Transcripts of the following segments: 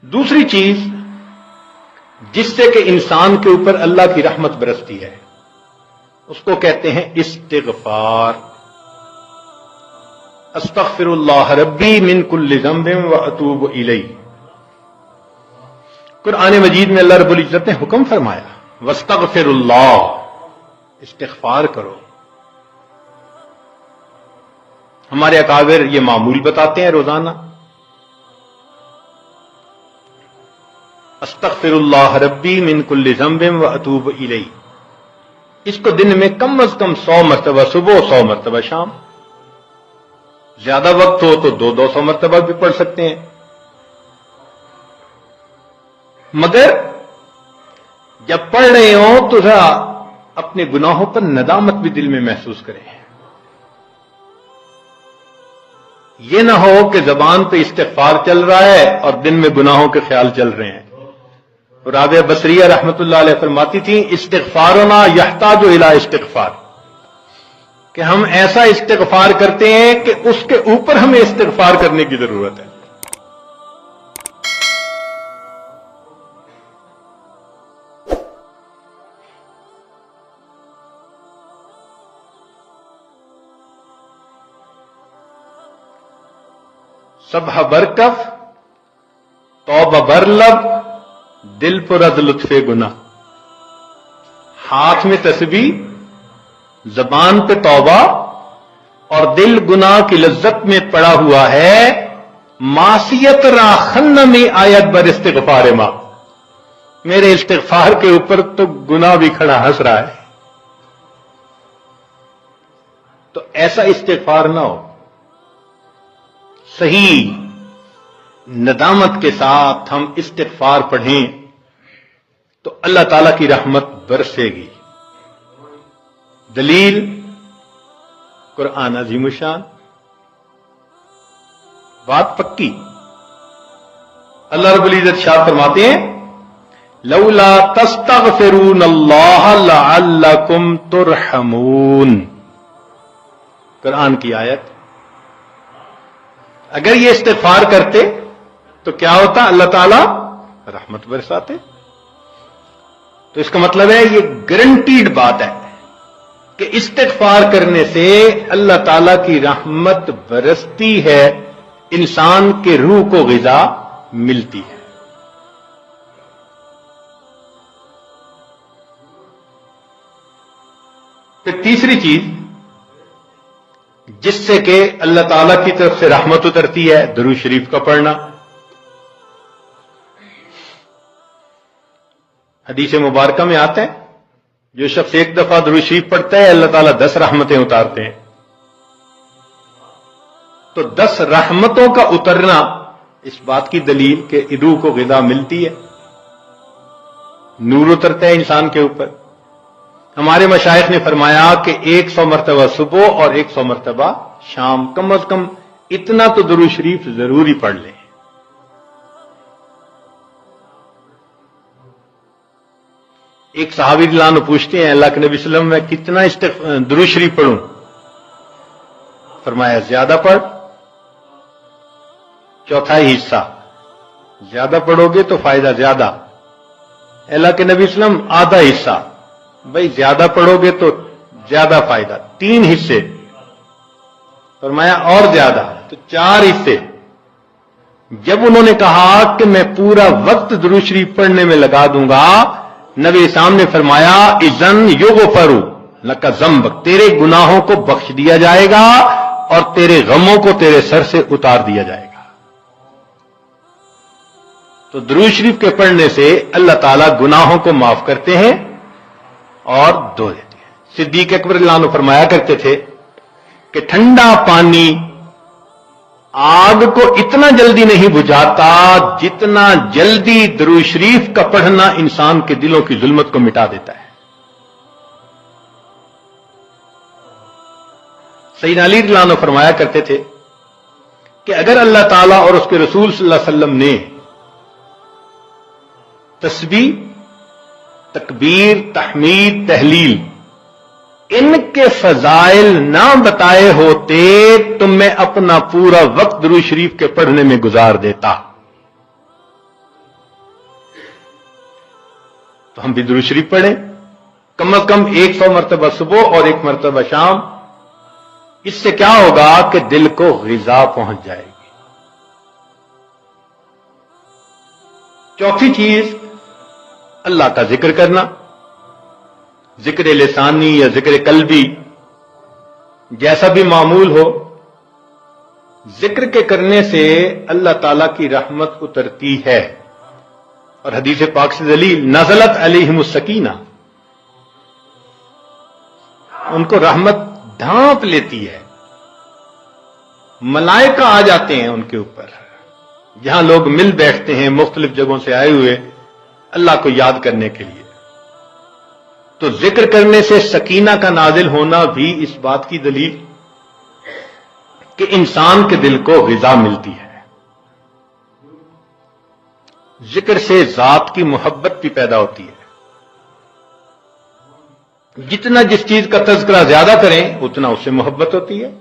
دوسری چیز جس سے کہ انسان کے اوپر اللہ کی رحمت برستی ہے اس کو کہتے ہیں استغفار. استغفر اللہ ربی من کل ذنب واتوب الیہ. قرآن مجید میں اللہ رب العزت نے حکم فرمایا واستغفر اللہ، استغفار کرو. ہمارے اکابر یہ معمول بتاتے ہیں روزانہ، استغفر اللہ ربی من کل ذنب واتوب الیہ. اس کو دن میں کم از کم 100 مرتبہ صبح، 100 مرتبہ شام. زیادہ وقت ہو تو 200 مرتبہ بھی پڑھ سکتے ہیں. مگر جب پڑھ رہے ہوں تو ذرا اپنے گناہوں پر ندامت بھی دل میں محسوس کریں. یہ نہ ہو کہ زبان پہ استغفار چل رہا ہے اور دن میں گناہوں کے خیال چل رہے ہیں. رابعہ بصریہ رحمۃ اللہ علیہ فرماتی تھیں استغفارنا یحتاج الی استغفار، کہ ہم ایسا استغفار کرتے ہیں کہ اس کے اوپر ہمیں استغفار کرنے کی ضرورت ہے. صبح برکف، توبہ برلب، دل پر از لطف گناہ. ہاتھ میں تسبیح، زبان پہ توبہ اور دل گناہ کی لذت میں پڑا ہوا ہے. معصیت را خن میں آیت بر استغفار ماں، میرے استغفار کے اوپر تو گناہ بھی کھڑا ہنس رہا ہے. تو ایسا استغفار نہ ہو. صحیح ندامت کے ساتھ ہم استغفار پڑھیں تو اللہ تعالی کی رحمت برسے گی. دلیل قرآن عظیم الشان، بات پکی. اللہ رب العزت شاہ فرماتے ہیں لولا تستغفرون اللہ لعلکم ترحمون. قرآن کی آیت. اگر یہ استغفار کرتے تو کیا ہوتا؟ اللہ تعالیٰ رحمت برساتے. تو اس کا مطلب ہے یہ گارنٹیڈ بات ہے کہ استغفار کرنے سے اللہ تعالیٰ کی رحمت برستی ہے، انسان کے روح کو غذا ملتی ہے. پھر تیسری چیز جس سے کہ اللہ تعالیٰ کی طرف سے رحمت اترتی ہے، درود شریف کا پڑھنا. حدیث مبارکہ میں آتا ہے جو شخص ایک دفعہ درود شریف پڑھتا ہے اللہ تعالیٰ 10 رحمتیں اتارتے ہیں. تو 10 رحمتوں کا اترنا اس بات کی دلیل کہ روح کو غذا ملتی ہے، نور اترتا ہے انسان کے اوپر. ہمارے مشائخ نے فرمایا کہ 100 مرتبہ صبح اور 100 مرتبہ شام، کم از کم اتنا تو درود شریف ضروری پڑھ لیں. ایک صحابی رضی اللہ عنہ پوچھتے ہیں اللہ کے نبی صلی اللہ علیہ وسلم میں کتنا درود شریف پڑھوں؟ فرمایا زیادہ پڑھ، چوتھائی حصہ. زیادہ پڑھو گے تو فائدہ زیادہ. اللہ کے نبی صلی اللہ علیہ وسلم آدھا حصہ. بھائی زیادہ پڑھو گے تو زیادہ فائدہ. 3 حصے. فرمایا اور زیادہ تو 4 حصے. جب انہوں نے کہا کہ میں پورا وقت درود شریف پڑھنے میں لگا دوں گا، نبی اسلام نے فرمایا اذن یغفر لک ذنبک، تیرے گناہوں کو بخش دیا جائے گا اور تیرے غموں کو تیرے سر سے اتار دیا جائے گا. تو درود شریف کے پڑھنے سے اللہ تعالیٰ گناہوں کو معاف کرتے ہیں اور دھو دیتے ہیں. صدیق اکبر رضی اللہ عنہ فرمایا کرتے تھے کہ ٹھنڈا پانی آگ کو اتنا جلدی نہیں بجھاتا جتنا جلدی درود شریف کا پڑھنا انسان کے دلوں کی ظلمت کو مٹا دیتا ہے. سیدنا علی رضی اللہ عنہ فرمایا کرتے تھے کہ اگر اللہ تعالیٰ اور اس کے رسول صلی اللہ علیہ وسلم نے تسبیح، تکبیر، تحمید، تحلیل ان کے فضائل نہ بتائے ہوتے تو میں اپنا پورا وقت درود شریف کے پڑھنے میں گزار دیتا. تو ہم بھی درود شریف پڑھیں، کم از کم 100 مرتبہ صبح اور 1 مرتبہ شام. اس سے کیا ہوگا کہ دل کو غذا پہنچ جائے گی. چوتھی چیز اللہ کا ذکر کرنا، ذکر لسانی یا ذکر قلبی، جیسا بھی معمول ہو. ذکر کے کرنے سے اللہ تعالی کی رحمت اترتی ہے، اور حدیث پاک سے دلیل نزلت علیہم السکینہ، ان کو رحمت ڈھانپ لیتی ہے. ملائکہ آ جاتے ہیں ان کے اوپر، جہاں لوگ مل بیٹھتے ہیں مختلف جگہوں سے آئے ہوئے اللہ کو یاد کرنے کے لیے. تو ذکر کرنے سے سکینہ کا نازل ہونا بھی اس بات کی دلیل کہ انسان کے دل کو غذا ملتی ہے. ذکر سے ذات کی محبت بھی پیدا ہوتی ہے. جتنا جس چیز کا تذکرہ زیادہ کریں اتنا اس سے محبت ہوتی ہے.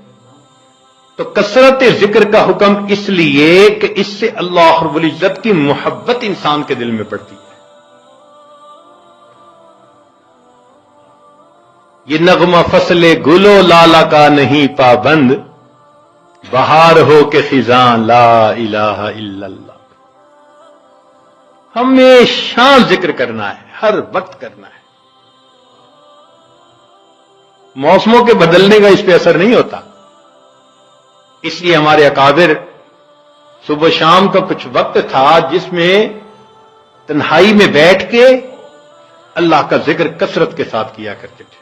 تو کثرت ذکر کا حکم اس لیے کہ اس سے اللہ رب العزت کی محبت انسان کے دل میں پڑتی ہے. یہ نغمہ فصل گل و لالا کا نہیں پابند، بہار ہو کے خزاں لا الہ الا اللہ. ہمیشہ ذکر کرنا ہے، ہر وقت کرنا ہے. موسموں کے بدلنے کا اس پہ اثر نہیں ہوتا. اس لیے ہمارے اکابر صبح شام کا کچھ وقت تھا جس میں تنہائی میں بیٹھ کے اللہ کا ذکر کثرت کے ساتھ کیا کرتے تھے.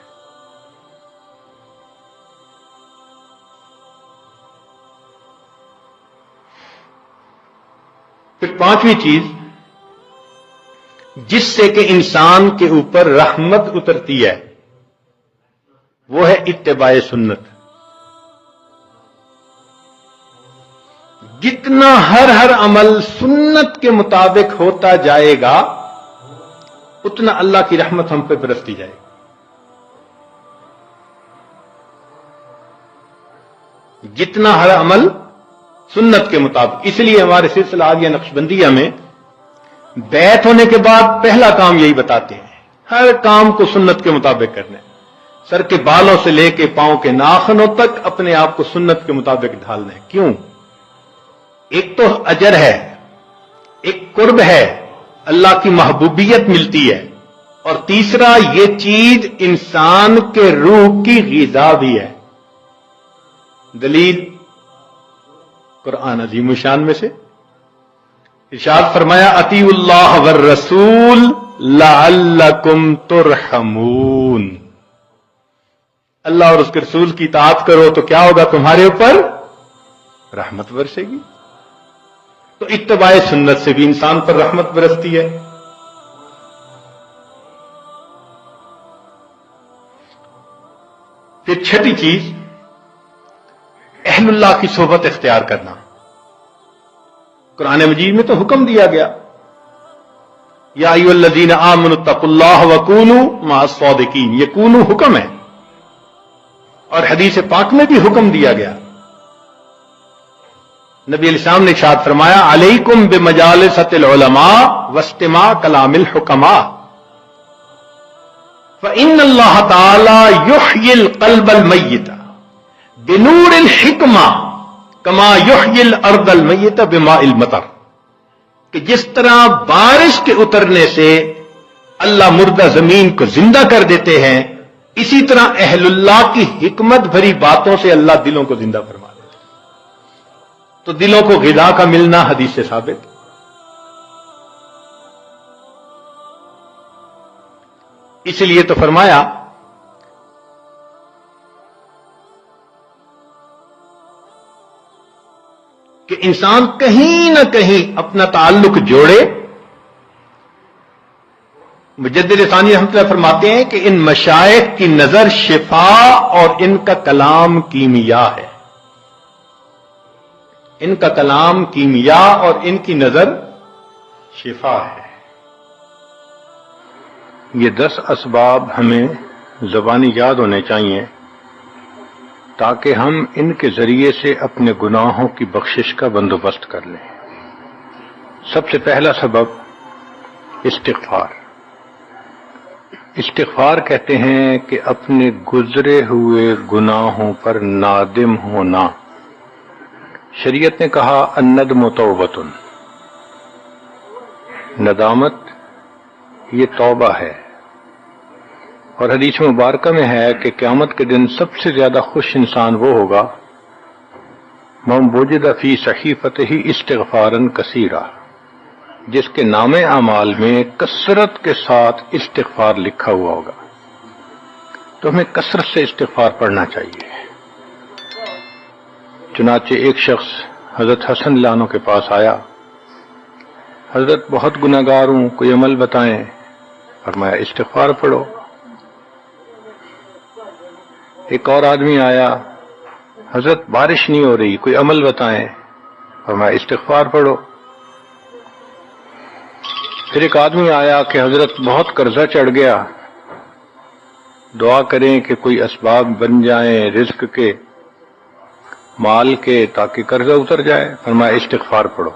پھر پانچویں چیز جس سے کہ انسان کے اوپر رحمت اترتی ہے وہ ہے اتباع سنت. جتنا ہر عمل سنت کے مطابق ہوتا جائے گا اتنا اللہ کی رحمت ہم پہ برستی جائے گی. جتنا ہر عمل سنت کے مطابق. اس لیے ہمارے سلسلہ آگیا نقشبندیہ میں بیعت ہونے کے بعد پہلا کام یہی بتاتے ہیں، ہر کام کو سنت کے مطابق کرنا ہے. سر کے بالوں سے لے کے پاؤں کے ناخنوں تک اپنے آپ کو سنت کے مطابق ڈھالنا ہے. کیوں؟ ایک تو اجر ہے، ایک قرب ہے، اللہ کی محبوبیت ملتی ہے، اور تیسرا یہ چیز انسان کے روح کی غذا بھی ہے. دلیل قرآن عظیم الشان میں سے ارشاد فرمایا اطیعوا اللہ والرسول لعلکم ترحمون. اللہ اور اس کے رسول کی اطاعت کرو تو کیا ہوگا؟ تمہارے اوپر رحمت برسے گی. تو اتباع سنت سے بھی انسان پر رحمت برستی ہے. پھر چھٹی چیز اہل اللہ کی صحبت اختیار کرنا. قرآن مجید میں تو حکم دیا گیا یا ایھا الذین آمنوا اتقوا اللہ وکونوا مع الصادقین. یہ کونو حکم ہے، اور حدیث پاک میں بھی حکم دیا گیا. نبی علیہ السلام نے ارشاد فرمایا علیکم بمجالسۃ العلماء واستماع کلام الحکماء فإن اللہ تعالی یحیی القلب المیت بنور الحکمہ کما یحیی الارض المیت بماء المطر. کہ جس طرح بارش کے اترنے سے اللہ مردہ زمین کو زندہ کر دیتے ہیں، اسی طرح اہل اللہ کی حکمت بھری باتوں سے اللہ دلوں کو زندہ فرما دیتے ہیں. تو دلوں کو غذا کا ملنا حدیث سے ثابت. اس لیے تو فرمایا کہ انسان کہیں نہ کہیں اپنا تعلق جوڑے. مجدد ثانی رحمۃ اللہ فرماتے ہیں کہ ان مشائخ کی نظر شفا اور ان کا کلام کیمیا ہے. ان کا کلام کیمیا اور ان کی نظر شفا ہے. یہ 10 اسباب ہمیں زبانی یاد ہونے چاہیے تاکہ ہم ان کے ذریعے سے اپنے گناہوں کی بخشش کا بندوبست کر لیں. سب سے پہلا سبب استغفار. استغفار کہتے ہیں کہ اپنے گزرے ہوئے گناہوں پر نادم ہونا. شریعت نے کہا الندم توبۃ، ندامت یہ توبہ ہے. اور حدیث مبارکہ میں ہے کہ قیامت کے دن سب سے زیادہ خوش انسان وہ ہوگا من وجد فی صحیفتہ استغفارا کثیرا، جس کے نام اعمال میں کثرت کے ساتھ استغفار لکھا ہوا ہوگا. تو ہمیں کثرت سے استغفار پڑھنا چاہیے. چنانچہ ایک شخص حضرت حسن اللہ عنہ کے پاس آیا، حضرت بہت گناہگار ہوں، کوئی عمل بتائیں. فرمایا استغفار پڑھو. ایک اور آدمی آیا، حضرت بارش نہیں ہو رہی، کوئی عمل بتائیں. فرمایا استغفار پڑھو. پھر ایک آدمی آیا کہ حضرت بہت قرضہ چڑھ گیا، دعا کریں کہ کوئی اسباب بن جائیں رزق کے، مال کے، تاکہ قرضہ اتر جائے. فرمایا استغفار پڑھو.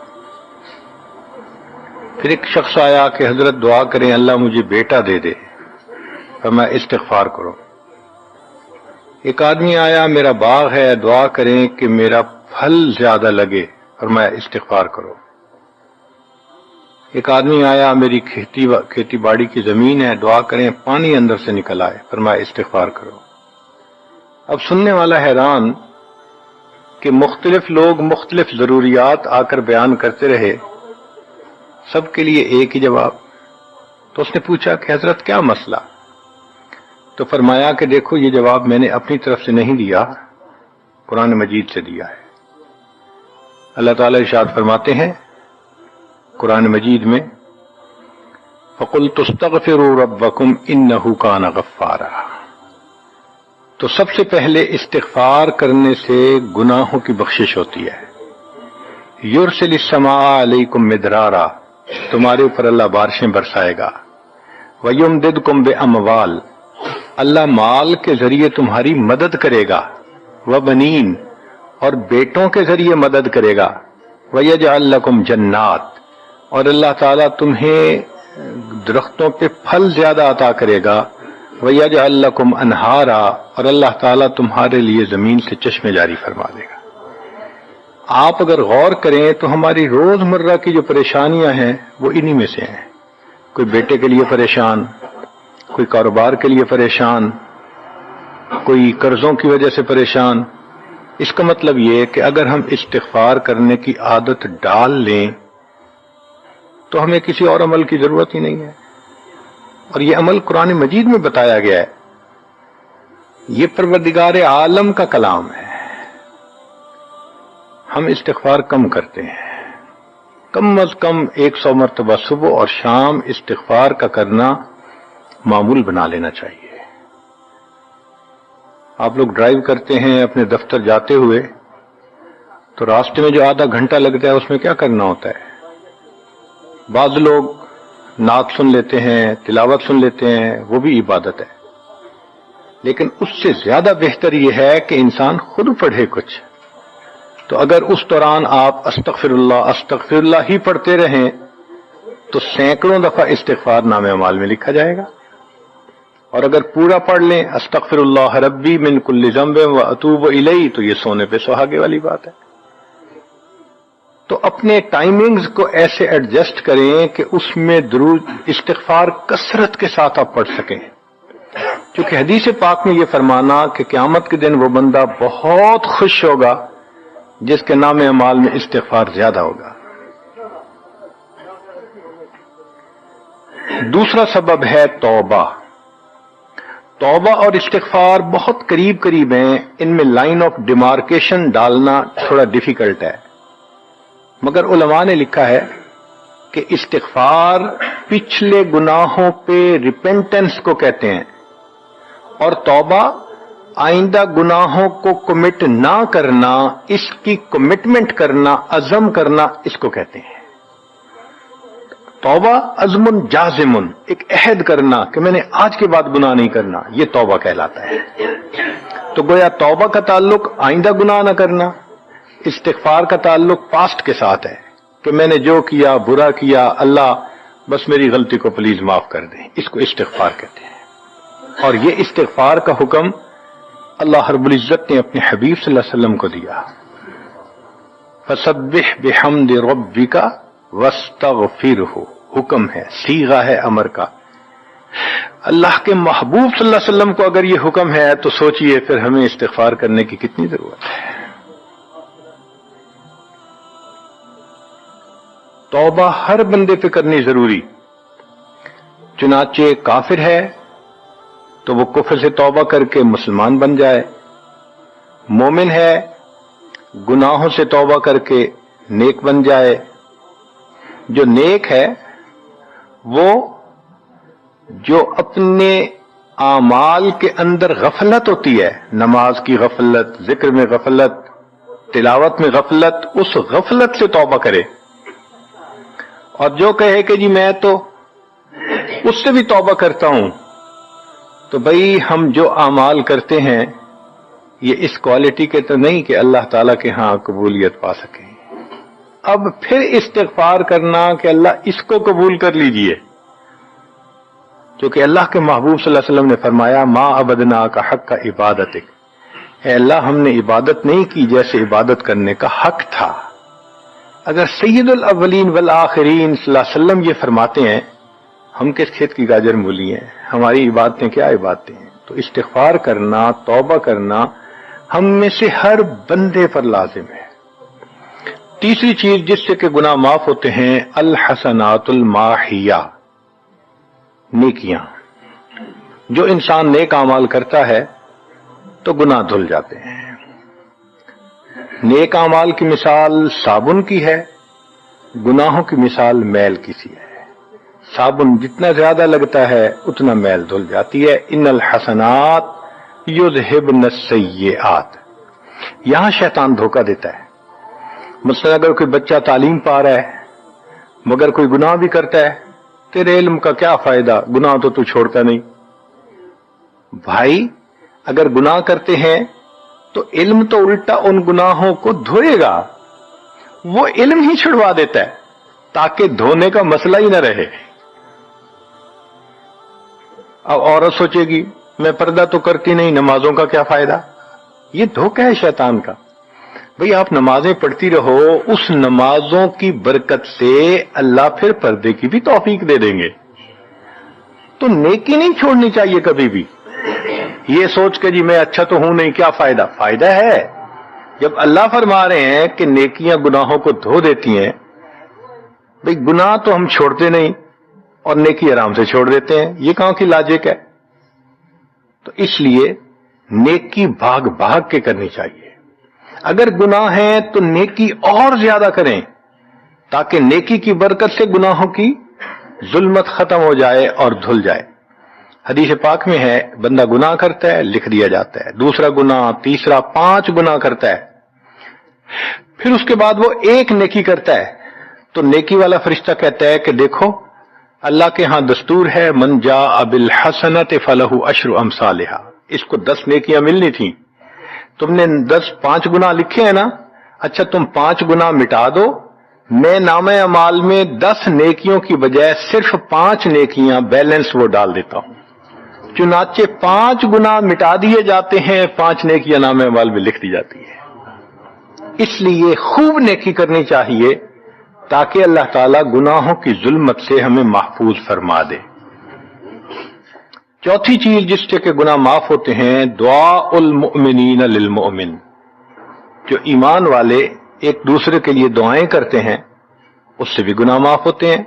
پھر ایک شخص آیا کہ حضرت دعا کریں اللہ مجھے بیٹا دے دے. فرمایا استغفار کرو. ایک آدمی آیا میرا باغ ہے، دعا کریں کہ میرا پھل زیادہ لگے. فرمایا استغفار کرو. ایک آدمی آیا میری کھیتی باڑی کی زمین ہے، دعا کریں پانی اندر سے نکل آئے. فرمایا استغفار کرو. اب سننے والا حیران کہ مختلف لوگ مختلف ضروریات آ کر بیان کرتے رہے، سب کے لیے ایک ہی جواب. تو اس نے پوچھا کہ حضرت کیا مسئلہ؟ تو فرمایا کہ دیکھو یہ جواب میں نے اپنی طرف سے نہیں دیا، قرآن مجید سے دیا ہے. اللہ تعالی ارشاد فرماتے ہیں قرآن مجید میں فَقُلْتُ اسْتَغْفِرُوا رَبَّكُمْ إِنَّهُ كَانَ غَفَّارًا. تو سب سے پہلے استغفار کرنے سے گناہوں کی بخشش ہوتی ہے. يُرْسِلِ السَّمَاءَ عَلَيْكُمْ مِدْرَارًا، تمہارے اوپر اللہ بارشیں برسائے گا. وَيُمْدِدْكُمْ بِأَمْوَالٍ، اللہ مال کے ذریعے تمہاری مدد کرے گا. وَبَنِينَ، اور بیٹوں کے ذریعے مدد کرے گا. وَيَجْعَلْ لَكُمْ جَنَّاتٍ، اور اللہ تعالیٰ تمہیں درختوں پہ پھل زیادہ عطا کرے گا. وَيَجْعَلْ لَكُمْ أَنْهَارًا، اور اللہ تعالیٰ تمہارے لیے زمین سے چشمے جاری فرما دے گا. آپ اگر غور کریں تو ہماری روزمرہ کی جو پریشانیاں ہیں وہ انہی میں سے ہیں. کوئی بیٹے کے لیے پریشان، کوئی کاروبار کے لیے پریشان، کوئی قرضوں کی وجہ سے پریشان. اس کا مطلب یہ کہ اگر ہم استغفار کرنے کی عادت ڈال لیں تو ہمیں کسی اور عمل کی ضرورت ہی نہیں ہے. اور یہ عمل قرآن مجید میں بتایا گیا ہے، یہ پروردگار عالم کا کلام ہے. ہم استغفار کم کرتے ہیں، کم از کم 100 مرتبہ صبح اور شام استغفار کا کرنا معمول بنا لینا چاہیے. آپ لوگ ڈرائیو کرتے ہیں اپنے دفتر جاتے ہوئے تو راستے میں جو آدھا گھنٹہ لگتا ہے اس میں کیا کرنا ہوتا ہے؟ بعض لوگ نعت سن لیتے ہیں، تلاوت سن لیتے ہیں، وہ بھی عبادت ہے. لیکن اس سے زیادہ بہتر یہ ہے کہ انسان خود پڑھے کچھ. تو اگر اس دوران آپ استغفر اللہ ہی پڑھتے رہیں تو سینکڑوں دفعہ استغفار نام اعمال میں لکھا جائے گا. اور اگر پورا پڑھ لیں استغفر اللہ ربی من کل ذنب واتوب الیہ، تو یہ سونے پہ سہاگے والی بات ہے. تو اپنے ٹائمنگز کو ایسے ایڈجسٹ کریں کہ اس میں درود استغفار کثرت کے ساتھ آپ پڑھ سکیں. کیونکہ حدیث پاک میں یہ فرمانا کہ قیامت کے دن وہ بندہ بہت خوش ہوگا جس کے نام اعمال میں استغفار زیادہ ہوگا. دوسرا سبب ہے توبہ. توبہ اور استغفار بہت قریب قریب ہیں، ان میں لائن آف ڈیمارکیشن ڈالنا تھوڑا ڈیفیکلٹ ہے. مگر علماء نے لکھا ہے کہ استغفار پچھلے گناہوں پہ ریپینٹنس کو کہتے ہیں، اور توبہ آئندہ گناہوں کو کمٹ نہ کرنا، اس کی کمٹمنٹ کرنا، عزم کرنا، اس کو کہتے ہیں. توبہ عزم جازم، ایک عہد کرنا کہ میں نے آج کے بعد گناہ نہیں کرنا، یہ توبہ کہلاتا ہے. تو گویا توبہ کا تعلق آئندہ گناہ نہ کرنا، استغفار کا تعلق پاسٹ کے ساتھ ہے کہ میں نے جو کیا برا کیا، اللہ بس میری غلطی کو پلیز معاف کر دیں، اس کو استغفار کہتے ہیں. اور یہ استغفار کا حکم اللہ رب العزت نے اپنے حبیب صلی اللہ علیہ وسلم کو دیا. فسبح بحمد ربک واستغفرہ، حکم ہے، صیغہ ہے امر کا. اللہ کے محبوب صلی اللہ علیہ وسلم کو اگر یہ حکم ہے تو سوچئے پھر ہمیں استغفار کرنے کی کتنی ضرورت ہے. توبہ ہر بندے پہ کرنی ضروری. چنانچہ کافر ہے تو وہ کفر سے توبہ کر کے مسلمان بن جائے، مومن ہے گناہوں سے توبہ کر کے نیک بن جائے. جو نیک ہے وہ جو اپنے اعمال کے اندر غفلت ہوتی ہے، نماز کی غفلت، ذکر میں غفلت، تلاوت میں غفلت، اس غفلت سے توبہ کرے. اور جو کہے کہ جی میں تو اس سے بھی توبہ کرتا ہوں، تو بھئی ہم جو اعمال کرتے ہیں یہ اس کوالٹی کے تو نہیں کہ اللہ تعالیٰ کے ہاں قبولیت پا سکیں. اب پھر استغفار کرنا کہ اللہ اس کو قبول کر لیجئے، کیونکہ اللہ کے محبوب صلی اللہ علیہ وسلم نے فرمایا ما عبدنا کا حق کا عبادتک، اے اللہ ہم نے عبادت نہیں کی جیسے عبادت کرنے کا حق تھا. اگر سید الاولین والآخرین صلی اللہ علیہ وسلم یہ فرماتے ہیں، ہم کس کھیت کی گاجر مولی ہیں، ہماری عبادتیں کیا عبادتیں ہیں. تو استغفار کرنا، توبہ کرنا ہم میں سے ہر بندے پر لازم ہے. تیسری چیز جس سے کہ گناہ معاف ہوتے ہیں، الحسنات الماحیہ، نیکیاں. جو انسان نیک اعمال کرتا ہے تو گناہ دھل جاتے ہیں. نیک اعمال کی مثال صابن کی ہے، گناہوں کی مثال میل کی سی ہے. صابن جتنا زیادہ لگتا ہے اتنا میل دھل جاتی ہے. ان الحسنات یذہبن السیئات. یہاں شیطان دھوکہ دیتا ہے. مثلا اگر کوئی بچہ تعلیم پا رہا ہے مگر کوئی گناہ بھی کرتا ہے، تیرے علم کا کیا فائدہ، گناہ تو چھوڑتا نہیں. بھائی اگر گناہ کرتے ہیں تو علم تو الٹا ان گناہوں کو دھوئے گا، وہ علم ہی چھڑوا دیتا ہے تاکہ دھونے کا مسئلہ ہی نہ رہے. اب عورت سوچے گی میں پردہ تو کرتی نہیں، نمازوں کا کیا فائدہ. یہ دھوکہ ہے شیطان کا. بھئی آپ نمازیں پڑھتی رہو، اس نمازوں کی برکت سے اللہ پھر پردے کی بھی توفیق دے دیں گے. تو نیکی نہیں چھوڑنی چاہیے کبھی بھی. یہ سوچ کے جی میں اچھا تو ہوں نہیں، کیا فائدہ. فائدہ ہے. جب اللہ فرما رہے ہیں کہ نیکیاں گناہوں کو دھو دیتی ہیں، بھئی گناہ تو ہم چھوڑتے نہیں اور نیکی آرام سے چھوڑ دیتے ہیں، یہ کہاں کی لاجک ہے. تو اس لیے نیکی بھاگ بھاگ کے کرنی چاہیے. اگر گناہ ہیں تو نیکی اور زیادہ کریں تاکہ نیکی کی برکت سے گناہوں کی ظلمت ختم ہو جائے اور دھل جائے. حدیث پاک میں ہے بندہ گناہ کرتا ہے لکھ دیا جاتا ہے، دوسرا گناہ، تیسرا، 5 گناہ کرتا ہے، پھر اس کے بعد وہ ایک نیکی کرتا ہے تو نیکی والا فرشتہ کہتا ہے کہ دیکھو اللہ کے ہاں دستور ہے من جاء بالحسنۃ فلہ عشر امثالھا. اس کو 10 نیکیاں ملنی تھیں، تم نے 5 گناہ لکھے ہیں نا، اچھا تم 5 گناہ مٹا دو، میں نامہ اعمال میں 10 نیکیوں کی بجائے صرف 5 نیکیاں بیلنس وہ ڈال دیتا ہوں. چنانچہ 5 گناہ مٹا دیے جاتے ہیں، 5 نیکیاں نامہ اعمال میں لکھ دی جاتی ہے. اس لیے خوب نیکی کرنی چاہیے تاکہ اللہ تعالیٰ گناہوں کی ظلمت سے ہمیں محفوظ فرما دے. چوتھی چیز جس سے کہ گناہ معاف ہوتے ہیں، دعاء المؤمنین للمؤمن. جو ایمان والے ایک دوسرے کے لیے دعائیں کرتے ہیں اس سے بھی گناہ معاف ہوتے ہیں.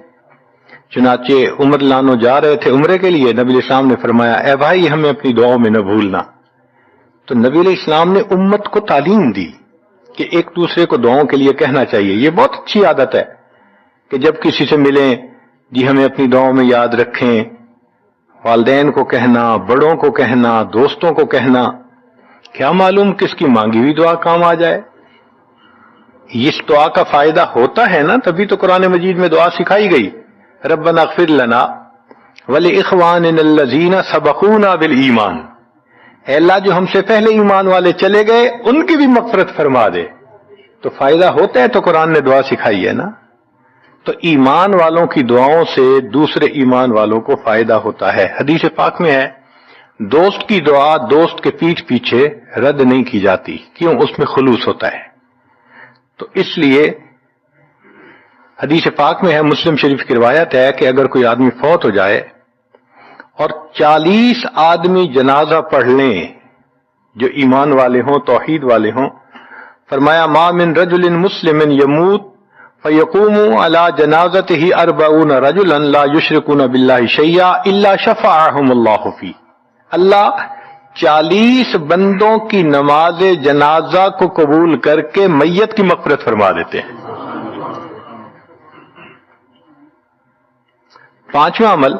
چنانچہ عمر لانو جا رہے تھے عمرے کے لیے، نبی علیہ السلام نے فرمایا اے بھائی ہمیں اپنی دعاؤں میں نہ بھولنا. تو نبی علیہ السلام نے امت کو تعلیم دی کہ ایک دوسرے کو دعاؤں کے لیے کہنا چاہیے. یہ بہت اچھی عادت ہے کہ جب کسی سے ملیں جی ہمیں اپنی دعاؤں میں یاد رکھیں. والدین کو کہنا، بڑوں کو کہنا، دوستوں کو کہنا، کیا معلوم کس کی مانگی ہوئی دعا کام آ جائے. اس دعا کا فائدہ ہوتا ہے نا، تبھی تو قرآن مجید میں دعا سکھائی گئی. ربنا اغفر لنا ولاخواننا الذین سبقونا بالایمان. اے اللہ جو ہم سے پہلے ایمان والے چلے گئے ان کی بھی مغفرت فرما دے. تو فائدہ ہوتا ہے تو قرآن نے دعا سکھائی ہے نا. تو ایمان والوں کی دعاؤں سے دوسرے ایمان والوں کو فائدہ ہوتا ہے. حدیث پاک میں ہے دوست کی دعا دوست کے پیٹھ پیچھے رد نہیں کی جاتی، کیوں؟ اس میں خلوص ہوتا ہے۔ تو اس لیے حدیث پاک میں ہے، مسلم شریف کی روایت ہے کہ اگر کوئی آدمی فوت ہو جائے اور 40 آدمی جنازہ پڑھ لیں جو ایمان والے ہوں، توحید والے ہوں، فرمایا ما من رجل مسلم یموت فیقوم علی جنازتہ 40 رجلا لا یشرکون باللہ شیئا الا شفعهم اللہ فی، اللہ 40 بندوں کی نماز جنازہ کو قبول کر کے میت کی مغفرت فرما دیتے ہیں۔ پانچواں عمل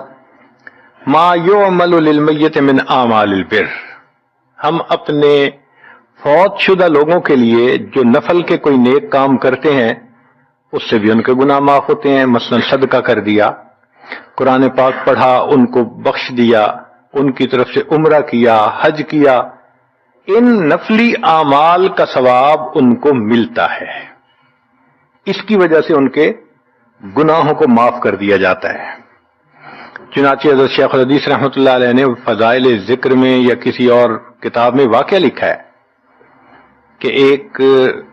ما یعمل للمیت من اعمال البر، ہم اپنے فوت شدہ لوگوں کے لیے جو نفل کے کوئی نیک کام کرتے ہیں اس سے بھی ان کے گناہ معاف ہوتے ہیں۔ مثلا صدقہ کر دیا، قرآن پاک پڑھا، ان کو بخش دیا، ان کی طرف سے عمرہ کیا، حج کیا، ان نفلی اعمال کا ثواب ان کو ملتا ہے، اس کی وجہ سے ان کے گناہوں کو معاف کر دیا جاتا ہے۔ چنانچہ حضرت شیخ الحدیث رحمۃ اللہ علیہ نے فضائل ذکر میں یا کسی اور کتاب میں واقعہ لکھا ہے کہ ایک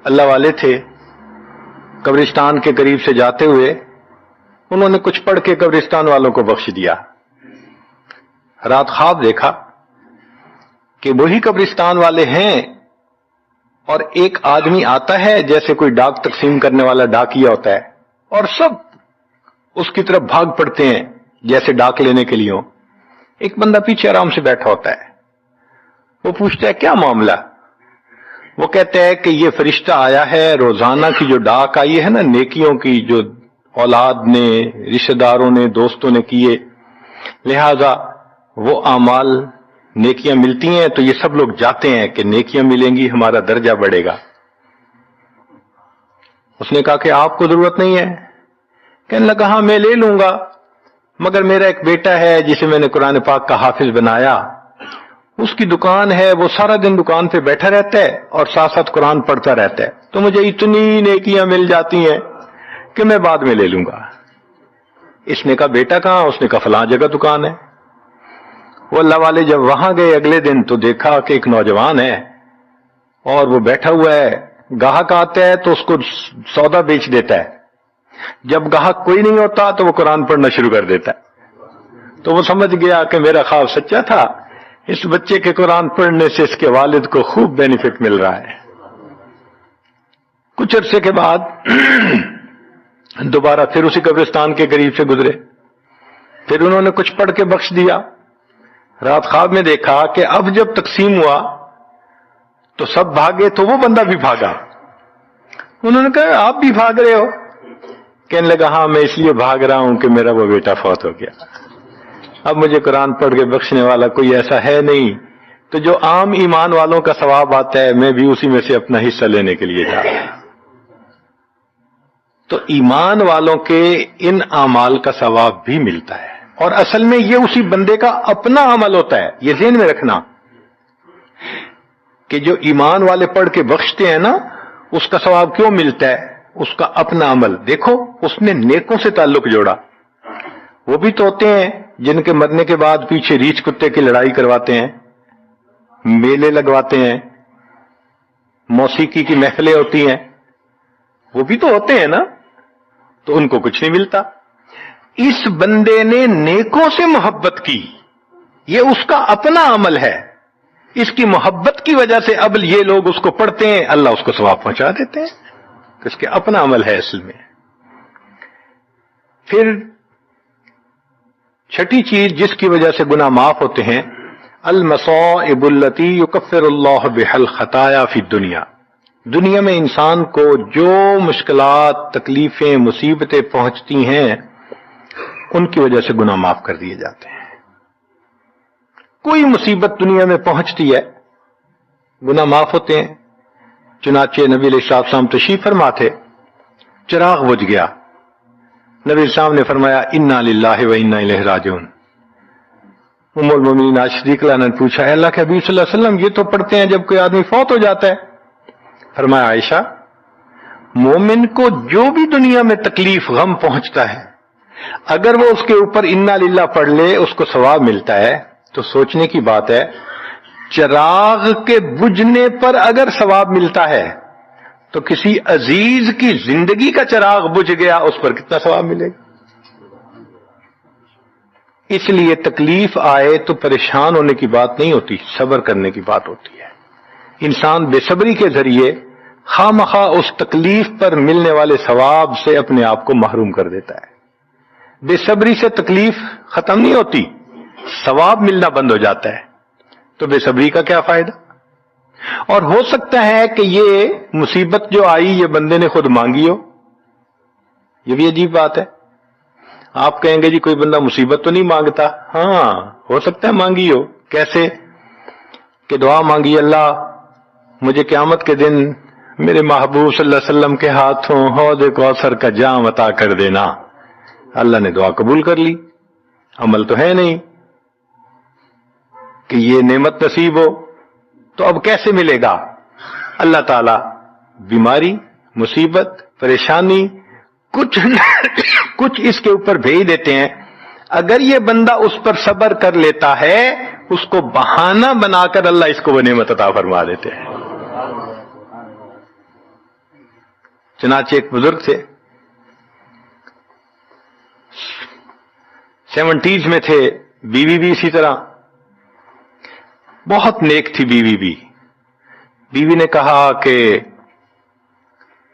اللہ والے تھے، قبرستان کے قریب سے جاتے ہوئے انہوں نے کچھ پڑھ کے قبرستان والوں کو بخش دیا۔ رات خواب دیکھا کہ وہی قبرستان والے ہیں اور ایک آدمی آتا ہے جیسے کوئی ڈاک تقسیم کرنے والا ڈاکیا ہوتا ہے، اور سب اس کی طرف بھاگ پڑتے ہیں جیسے ڈاک لینے کے لیے ہو۔ ایک بندہ پیچھے آرام سے بیٹھا ہوتا ہے، وہ پوچھتا ہے کیا معاملہ؟ وہ کہتا ہے کہ یہ فرشتہ آیا ہے، روزانہ کی جو ڈاک آئی ہے نا نیکیوں کی، جو اولاد نے، رشتہ داروں نے، دوستوں نے کیے، لہذا وہ اعمال نیکیاں ملتی ہیں تو یہ سب لوگ جاتے ہیں کہ نیکیاں ملیں گی، ہمارا درجہ بڑھے گا۔ اس نے کہا کہ آپ کو ضرورت نہیں ہے؟ کہنے لگا ہاں میں لے لوں گا، مگر میرا ایک بیٹا ہے جسے میں نے قرآن پاک کا حافظ بنایا، اس کی دکان ہے، وہ سارا دن دکان پہ بیٹھا رہتا ہے اور ساتھ ساتھ قرآن پڑھتا رہتا ہے، تو مجھے اتنی نیکیاں مل جاتی ہیں کہ میں بعد میں لے لوں گا۔ اس نے کہا بیٹا کہاں؟ اس نے کہا فلاں جگہ دکان ہے۔ وہ اللہ والے جب وہاں گئے اگلے دن تو دیکھا کہ ایک نوجوان ہے اور وہ بیٹھا ہوا ہے، گاہک آتا ہے تو اس کو سودا بیچ دیتا ہے، جب گاہک کوئی نہیں ہوتا تو وہ قرآن پڑھنا شروع کر دیتا ہے۔ تو وہ سمجھ گیا کہ میرا خواب سچا تھا، اس بچے کے قرآن پڑھنے سے اس کے والد کو خوب بینیفٹ مل رہا ہے۔ کچھ عرصے کے بعد دوبارہ پھر اسی قبرستان کے قریب سے گزرے، پھر انہوں نے کچھ پڑھ کے بخش دیا۔ رات خواب میں دیکھا کہ اب جب تقسیم ہوا تو سب بھاگے تو وہ بندہ بھی بھاگا۔ انہوں نے کہا آپ بھی بھاگ رہے ہو؟ کہنے لگا ہاں میں اس لیے بھاگ رہا ہوں کہ میرا وہ بیٹا فوت ہو گیا، اب مجھے قرآن پڑھ کے بخشنے والا کوئی ایسا ہے نہیں، تو جو عام ایمان والوں کا ثواب آتا ہے میں بھی اسی میں سے اپنا حصہ لینے کے لیے جا رہا ہوں۔ تو ایمان والوں کے ان اعمال کا ثواب بھی ملتا ہے، اور اصل میں یہ اسی بندے کا اپنا عمل ہوتا ہے۔ یہ ذہن میں رکھنا کہ جو ایمان والے پڑھ کے بخشتے ہیں نا، اس کا ثواب کیوں ملتا ہے؟ اس کا اپنا عمل۔ دیکھو اس نے نیکوں سے تعلق جوڑا۔ وہ بھی تو ہوتے ہیں جن کے مرنے کے بعد پیچھے ریچھ کتے کی لڑائی کرواتے ہیں، میلے لگواتے ہیں، موسیقی کی محفلیں ہوتی ہیں، وہ بھی تو ہوتے ہیں نا، تو ان کو کچھ نہیں ملتا۔ اس بندے نے نیکوں سے محبت کی، یہ اس کا اپنا عمل ہے، اس کی محبت کی وجہ سے اب یہ لوگ اس کو پڑھتے ہیں، اللہ اس کو ثواب پہنچا دیتے ہیں، اس کے اپنا عمل ہے اصل میں۔ پھر چھٹی چیز جس کی وجہ سے گناہ معاف ہوتے ہیں، المصائب التی یکفر اللہ بها الخطایا فی الدنیا۔ دنیا میں انسان کو جو مشکلات، تکلیفیں، مصیبتیں پہنچتی ہیں ان کی وجہ سے گناہ معاف کر دیے جاتے ہیں۔ کوئی مصیبت دنیا میں پہنچتی ہے گناہ معاف ہوتے ہیں۔ چنانچہ نبی علیہ السلام تشریف فرما تھے، چراغ بجھ گیا، نبی السلام نے فرمایا انا للہ و انا الیہ راجعون۔ ام المومنین عائشہ صدیقہ عنہا نے پوچھا اے اللہ کے حبیب صلی اللہ علیہ وسلم یہ تو پڑھتے ہیں جب کوئی آدمی فوت ہو جاتا ہے۔ فرمایا عائشہ مومن کو جو بھی دنیا میں تکلیف غم پہنچتا ہے اگر وہ اس کے اوپر انا للہ پڑھ لے اس کو ثواب ملتا ہے، تو سوچنے کی بات ہے، چراغ کے بجھنے پر اگر ثواب ملتا ہے تو کسی عزیز کی زندگی کا چراغ بجھ گیا، اس پر کتنا ثواب ملے گا؟ اس لیے تکلیف آئے تو پریشان ہونے کی بات نہیں ہوتی، صبر کرنے کی بات ہوتی ہے۔ انسان بے صبری کے ذریعے خواہ مخواہ اس تکلیف پر ملنے والے ثواب سے اپنے آپ کو محروم کر دیتا ہے۔ بے صبری سے تکلیف ختم نہیں ہوتی، ثواب ملنا بند ہو جاتا ہے، تو بے صبری کا کیا فائدہ؟ اور ہو سکتا ہے کہ یہ مصیبت جو آئی یہ بندے نے خود مانگی ہو، یہ بھی عجیب بات ہے۔ آپ کہیں گے جی کوئی بندہ مصیبت تو نہیں مانگتا، ہاں ہو سکتا ہے مانگی ہو۔ کیسے؟ کہ دعا مانگی، اللہ مجھے قیامت کے دن میرے محبوب صلی اللہ علیہ وسلم کے ہاتھوں حوض کوثر کا جام عطا کر دینا، اللہ نے دعا قبول کر لی، عمل تو ہے نہیں کہ یہ نعمت نصیب ہو، تو اب کیسے ملے گا؟ اللہ تعالی بیماری، مصیبت، پریشانی کچھ اس کے اوپر بھیج دیتے ہیں۔ اگر یہ بندہ اس پر صبر کر لیتا ہے، اس کو بہانہ بنا کر اللہ اس کو وہ نعمت عطا فرما دیتے ہیں۔ چنانچہ ایک بزرگ تھے، 70s میں تھے، بیوی بھی اسی طرح بہت نیک تھی۔ بیوی نے کہا کہ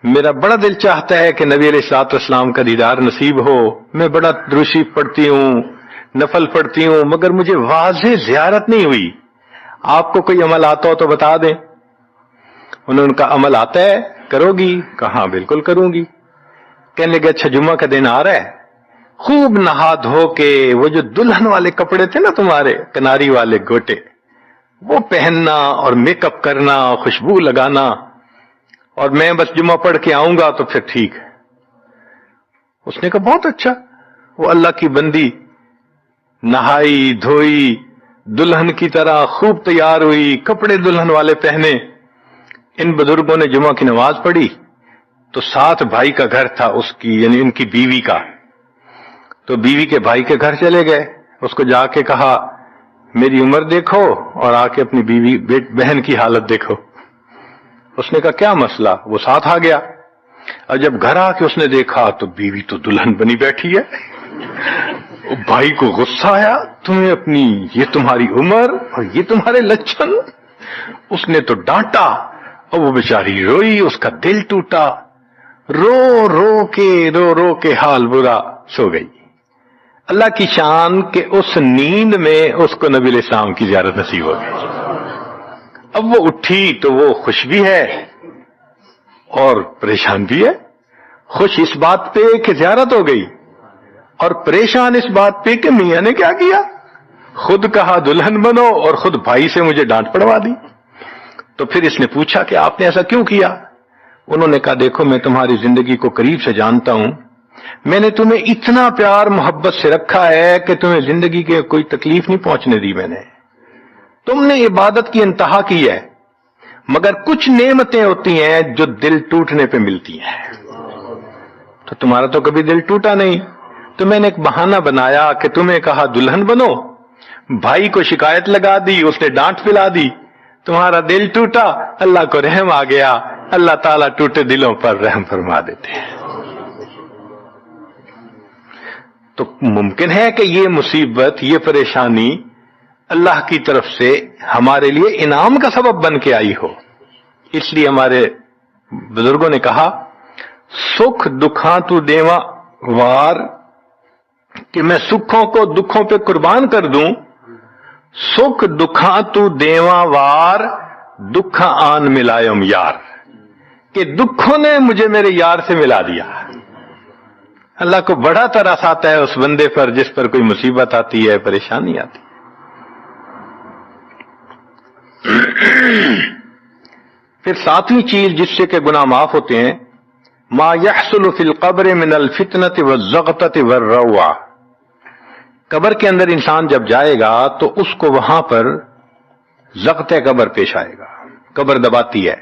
میرا بڑا دل چاہتا ہے کہ نبی علیہ الصلوۃ والسلام کا دیدار نصیب ہو، میں بڑا درود شریف پڑھتی ہوں، نفل پڑھتی ہوں، مگر مجھے واضح زیارت نہیں ہوئی، آپ کو کوئی عمل آتا ہو تو بتا دیں۔ انہوں نے کہا عمل آتا ہے، کرو گی؟ کہا بالکل کروں گی۔ کہنے لگے اچھا جمعہ کا دن آ رہا ہے، خوب نہا دھو کے وہ جو دلہن والے کپڑے تھے نا تمہارے، کناری والے گوٹے، وہ پہننا اور میک اپ کرنا، خوشبو لگانا، اور میں بس جمعہ پڑھ کے آؤں گا تو پھر ٹھیک ہے۔ اس نے کہا بہت اچھا۔ وہ اللہ کی بندی نہائی دھوئی، دلہن کی طرح خوب تیار ہوئی، کپڑے دلہن والے پہنے۔ ان بزرگوں نے جمعہ کی نماز پڑھی تو ساتھ بھائی کا گھر تھا اس کی، یعنی ان کی بیوی کا، تو بیوی کے بھائی کے گھر چلے گئے، اس کو جا کے کہا میری عمر دیکھو اور آ کے اپنی بیوی بہن کی حالت دیکھو۔ اس نے کہا کیا مسئلہ؟ وہ ساتھ آ گیا، اور جب گھر آ کے اس نے دیکھا تو بیوی تو دلہن بنی بیٹھی ہے۔ بھائی کو غصہ آیا، تمہیں اپنی یہ تمہاری عمر اور یہ تمہارے لچھن۔ اس نے تو ڈانٹا اور وہ بیچاری روئی، اس کا دل ٹوٹا، رو رو کے حال برا، سو گئی۔ اللہ کی شان کہ اس نیند میں اس کو نبی علیہ السلام کی زیارت نصیب ہو گئی۔ اب وہ اٹھی تو وہ خوش بھی ہے اور پریشان بھی ہے۔ خوش اس بات پہ کہ زیارت ہو گئی، اور پریشان اس بات پہ کہ میاں نے کیا کیا، خود کہا دلہن بنو اور خود بھائی سے مجھے ڈانٹ پڑوا دی۔ تو پھر اس نے پوچھا کہ آپ نے ایسا کیوں کیا؟ انہوں نے کہا دیکھو میں تمہاری زندگی کو قریب سے جانتا ہوں، میں نے تمہیں اتنا پیار محبت سے رکھا ہے کہ تمہیں زندگی کے کوئی تکلیف نہیں پہنچنے دی میں نے۔ تم نے عبادت کی انتہا کی ہے، مگر کچھ نعمتیں ہوتی ہیں جو دل ٹوٹنے پہ ملتی ہیں، تو تمہارا تو کبھی دل ٹوٹا نہیں، تو میں نے ایک بہانہ بنایا کہ تمہیں کہا دلہن بنو، بھائی کو شکایت لگا دی، اس نے ڈانٹ پلا دی، تمہارا دل ٹوٹا، اللہ کو رحم آ گیا، اللہ تعالیٰ ٹوٹے دلوں پر رحم فرما دیتے ہیں۔ تو ممکن ہے کہ یہ مصیبت، یہ پریشانی اللہ کی طرف سے ہمارے لیے انعام کا سبب بن کے آئی ہو۔ اس لیے ہمارے بزرگوں نے کہا سکھ دکھاں تو دیواں وار، کہ میں سکھوں کو دکھوں پہ قربان کر دوں، سکھ دکھاں تو دیواں وار، دکھاں آن ملائم یار، کہ دکھوں نے مجھے میرے یار سے ملا دیا۔ اللہ کو بڑا ترس آتا ہے اس بندے پر جس پر کوئی مصیبت آتی ہے، پریشانی آتی ہے۔ پھر ساتویں چیز جس سے کہ گناہ معاف ہوتے ہیں، ما يحصل فی القبر من الفتنة والزغطة والروع، قبر کے اندر انسان جب جائے گا تو اس کو وہاں پر زغط قبر پیش آئے گا، قبر دباتی ہے،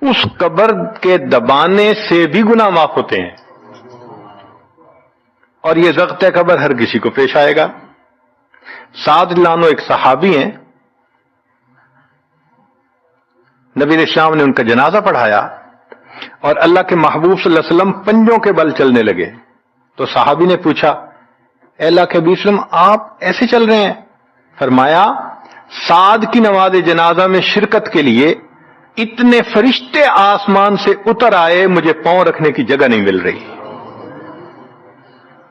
اس قبر کے دبانے سے بھی گناہ معاف ہوتے ہیں، اور یہ زغط قبر ہر کسی کو پیش آئے گا۔ سعد لانو ایک صحابی ہیں، نبی علیہ السلام نے ان کا جنازہ پڑھایا اور اللہ کے محبوب صلی اللہ علیہ وسلم پنجوں کے بل چلنے لگے. تو صحابی نے پوچھا، اے اللہ کے نبی صلی اللہ علیہ وسلم آپ ایسے چل رہے ہیں؟ فرمایا سعد کی نماز جنازہ میں شرکت کے لیے اتنے فرشتے آسمان سے اتر آئے، مجھے پاؤں رکھنے کی جگہ نہیں مل رہی.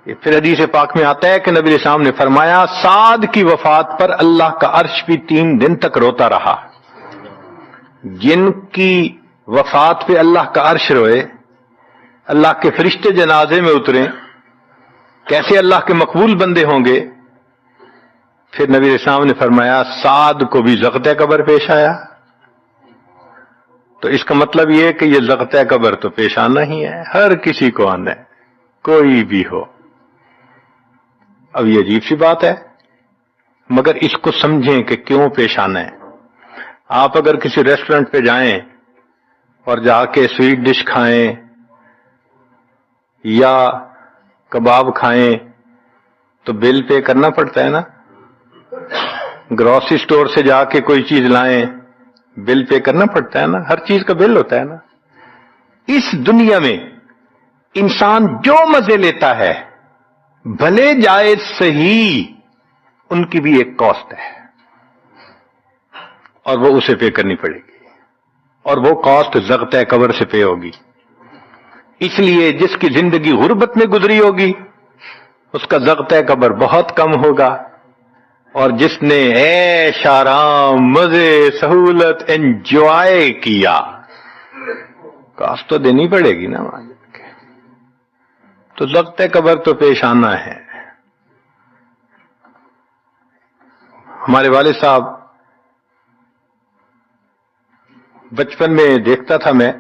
یہ پھر حدیث پاک میں آتا ہے کہ نبی علیہ السلام نے فرمایا سعد کی وفات پر اللہ کا عرش بھی 3 دن تک روتا رہا. جن کی وفات پہ اللہ کا عرش روئے، اللہ کے فرشتے جنازے میں اتریں، کیسے اللہ کے مقبول بندے ہوں گے. پھر نبی علیہ السلام نے فرمایا سعد کو بھی ضغط قبر پیش آیا. تو اس کا مطلب یہ ہے کہ یہ ضغط قبر تو پیش آنا ہی ہے، ہر کسی کو آنا ہے، کوئی بھی ہو. اب یہ عجیب سی بات ہے، مگر اس کو سمجھیں کہ کیوں پیش آنا ہے. آپ اگر کسی ریسٹورنٹ پہ جائیں اور جا کے سویٹ ڈش کھائیں یا کباب کھائیں تو بل پے کرنا پڑتا ہے نا. گروسری سٹور سے جا کے کوئی چیز لائیں، بل پے کرنا پڑتا ہے نا، ہر چیز کا بل ہوتا ہے نا. اس دنیا میں انسان جو مزے لیتا ہے، بھلے جائز صحیح، ان کی بھی ایک کاسٹ ہے اور وہ اسے پے کرنی پڑے گی، اور وہ کاسٹ ضغط قبر سے پے ہوگی. اس لیے جس کی زندگی غربت میں گزری ہوگی اس کا ضغط قبر بہت کم ہوگا، اور جس نے عیش آرام مزے سہولت انجوائے کیا، کاسٹ تو دینی پڑے گی نا. تو ضغط قبر تو پیش آنا ہے. ہمارے والد صاحب بچپن میں دیکھتا تھا میں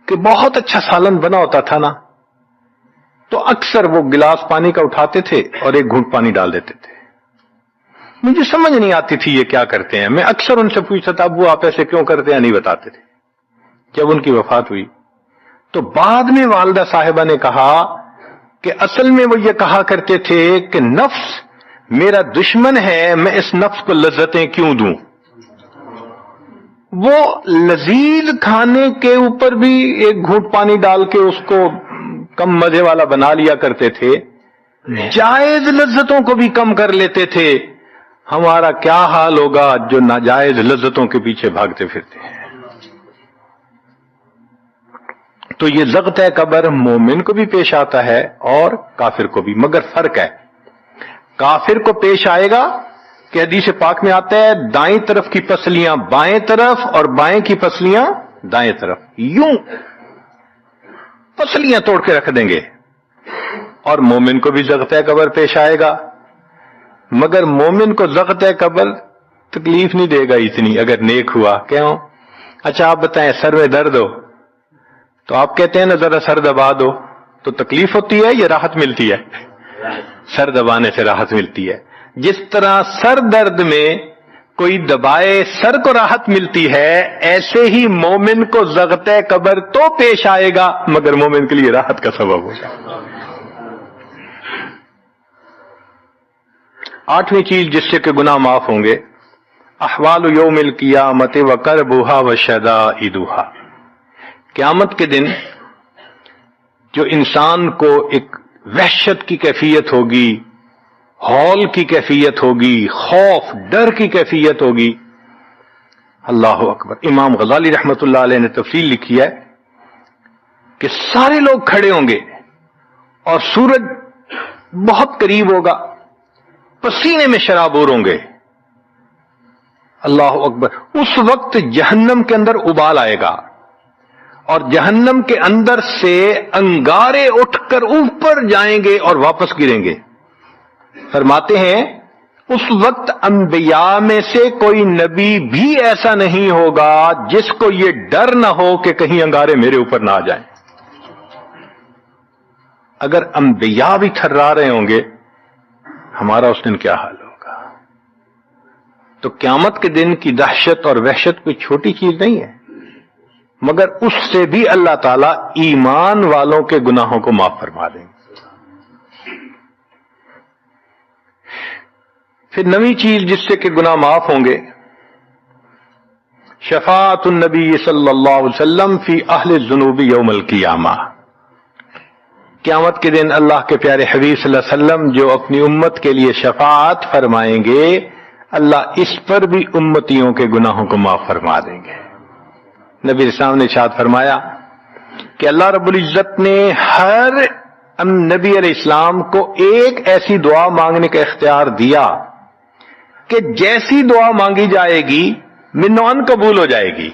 کہ بہت اچھا سالن بنا ہوتا تھا نا، تو اکثر وہ گلاس پانی کا اٹھاتے تھے اور ایک گھونٹ پانی ڈال دیتے تھے. مجھے سمجھ نہیں آتی تھی یہ کیا کرتے ہیں. میں اکثر ان سے پوچھتا تھا ابو آپ ایسے کیوں کرتے ہیں، نہیں بتاتے تھے. جب ان کی وفات ہوئی تو بعد میں والدہ صاحبہ نے کہا کہ اصل میں وہ یہ کہا کرتے تھے کہ نفس میرا دشمن ہے، میں اس نفس کو لذتیں کیوں دوں. وہ لذیذ کھانے کے اوپر بھی ایک گھونٹ پانی ڈال کے اس کو کم مزے والا بنا لیا کرتے تھے، جائز لذتوں کو بھی کم کر لیتے تھے. ہمارا کیا حال ہوگا جو ناجائز لذتوں کے پیچھے بھاگتے پھرتے ہیں. تو یہ ضغط قبر مومن کو بھی پیش آتا ہے اور کافر کو بھی، مگر فرق ہے. کافر کو پیش آئے گا کہ حدیث پاک میں آتا ہے دائیں طرف کی پسلیاں بائیں طرف اور بائیں کی پسلیاں دائیں طرف، یوں پسلیاں توڑ کے رکھ دیں گے. اور مومن کو بھی ضغط قبر پیش آئے گا، مگر مومن کو ضغط قبر تکلیف نہیں دے گا اتنی اگر نیک ہوا. کیوں؟ اچھا آپ بتائیں سر میں درد ہو تو آپ کہتے ہیں نا ذرا سر دبا دو، تو تکلیف ہوتی ہے یا راحت ملتی ہے؟ سر دبانے سے راحت ملتی ہے. جس طرح سر درد میں کوئی دبائے سر کو راحت ملتی ہے، ایسے ہی مومن کو ضغط قبر تو پیش آئے گا مگر مومن کے لیے راحت کا سبب ہوگا. 8ویں چیز جس سے کہ گناہ معاف ہوں گے، احوال یوم القیامت وکربھا وشدائدھا. قیامت کے دن جو انسان کو ایک وحشت کی کیفیت ہوگی، ہول کی کیفیت ہوگی، خوف ڈر کی کیفیت ہوگی. اللہ اکبر. امام غزالی رحمت اللہ علیہ نے تفصیل لکھی ہے کہ سارے لوگ کھڑے ہوں گے اور سورج بہت قریب ہوگا، پسینے میں شرابور ہوں گے. اللہ اکبر. اس وقت جہنم کے اندر ابال آئے گا اور جہنم کے اندر سے انگارے اٹھ کر اوپر جائیں گے اور واپس گریں گے. فرماتے ہیں اس وقت انبیاء میں سے کوئی نبی بھی ایسا نہیں ہوگا جس کو یہ ڈر نہ ہو کہ کہیں انگارے میرے اوپر نہ آ جائیں. اگر انبیاء بھی تھرا رہے ہوں گے ہمارا اس دن کیا حال ہوگا. تو قیامت کے دن کی دہشت اور وحشت کوئی چھوٹی چیز نہیں ہے، مگر اس سے بھی اللہ تعالیٰ ایمان والوں کے گناہوں کو معاف فرما دیں گے. پھر نئی چیز جس سے کہ گناہ معاف ہوں گے، شفاعت النبی صلی اللہ علیہ وسلم فی اہل الذنوب یوم القیامہ، قیامت کے دن اللہ کے پیارے حبیب صلی اللہ علیہ وسلم جو اپنی امت کے لیے شفاعت فرمائیں گے، اللہ اس پر بھی امتیوں کے گناہوں کو معاف فرما دیں گے۔ نبی اسلام نے ارشاد فرمایا کہ اللہ رب العزت نے ہر نبی علیہ السلام کو ایک ایسی دعا مانگنے کا اختیار دیا کہ جیسی دعا مانگی جائے گی منوان قبول ہو جائے گی۔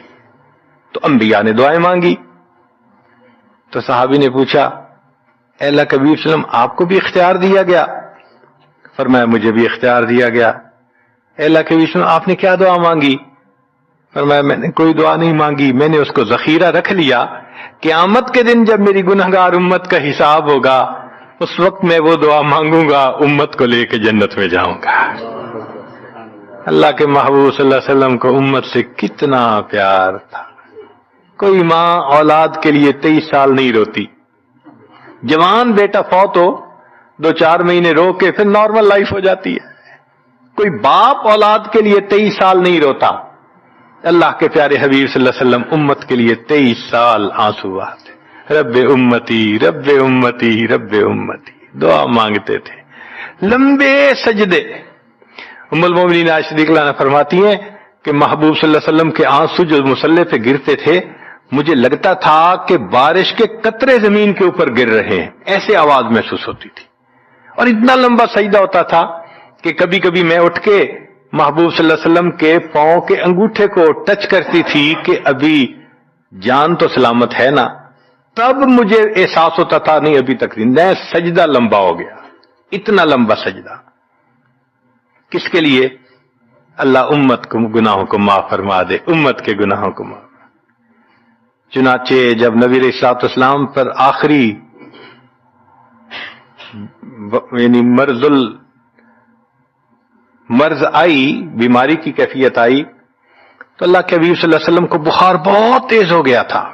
تو انبیاء نے دعائیں مانگی، تو صحابی نے پوچھا اے اللہ کے حبیب صلی اللہ علیہ وسلم آپ کو بھی اختیار دیا گیا؟ فرمایا مجھے بھی اختیار دیا گیا۔ اے اللہ کے حبیب صلی اللہ علیہ وسلم آپ نے کیا دعا مانگی؟ فرمایا میں نے کوئی دعا نہیں مانگی، میں نے اس کو ذخیرہ رکھ لیا، قیامت کے دن جب میری گنہگار امت کا حساب ہوگا اس وقت میں وہ دعا مانگوں گا، امت کو لے کے جنت میں جاؤں گا۔ اللہ کے محبوب صلی اللہ علیہ وسلم کو امت سے کتنا پیار تھا۔ کوئی ماں اولاد کے لیے 23 سال نہیں روتی، جوان بیٹا فوت ہو 2-4 مہینے رو کے پھر نارمل لائف ہو جاتی ہے۔ کوئی باپ اولاد کے لیے 23 سال نہیں روتا، اللہ کے پیارے حبیب صلی اللہ علیہ وسلم امت کے لیے 23 سال آنسو بہاتے، رب امتی رب امتی رب امتی دعا مانگتے تھے، لمبے سجدے۔ ام المومنین عائشہ صدیقہ عنہا فرماتی ہیں کہ محبوب صلی اللہ علیہ وسلم کے آنسو جو مصلی پہ گرتے تھے مجھے لگتا تھا کہ بارش کے قطرے زمین کے اوپر گر رہے ہیں، ایسے آواز محسوس ہوتی تھی، اور اتنا لمبا سجدہ ہوتا تھا کہ کبھی کبھی میں اٹھ کے محبوب صلی اللہ علیہ وسلم کے پاؤں کے انگوٹھے کو ٹچ کرتی تھی کہ ابھی جان تو سلامت ہے نا، تب مجھے احساس ہوتا تھا نہیں ابھی تک نہیں، سجدہ لمبا ہو گیا، اتنا لمبا سجدہ۔ کس کے لیے؟ اللہ امت کو گناہوں کو معاف فرما دے، امت کے گناہوں کو معاف۔ چنانچہ جب نبی علیہ الصلوۃ والسلام پر آخری یعنی مرض آئی، بیماری کی کیفیت آئی، تو اللہ کے حبیب صلی اللہ علیہ وسلم کو بخار بہت تیز ہو گیا تھا،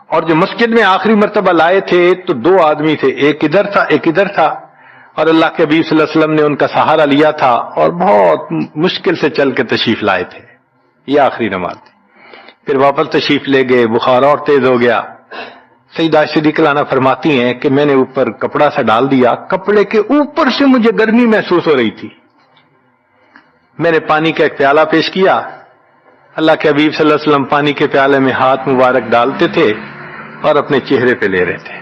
اور جو مسجد میں آخری مرتبہ لائے تھے تو 2 آدمی تھے، ایک ادھر تھا ایک ادھر تھا، اور اللہ کے حبیب صلی اللہ علیہ وسلم نے ان کا سہارا لیا تھا اور بہت مشکل سے چل کے تشریف لائے تھے۔ یہ آخری نماز تھی، پھر واپس تشریف لے گئے، بخار اور تیز ہو گیا۔ سیدہ عائشہ صدیقہ عنہا فرماتی ہیں کہ میں نے اوپر کپڑا سا ڈال دیا، کپڑے کے اوپر سے مجھے گرمی محسوس ہو رہی تھی، میں نے پانی کا ایک پیالہ پیش کیا، اللہ کے حبیب صلی اللہ علیہ وسلم پانی کے پیالے میں ہاتھ مبارک ڈالتے تھے اور اپنے چہرے پہ لے رہے تھے،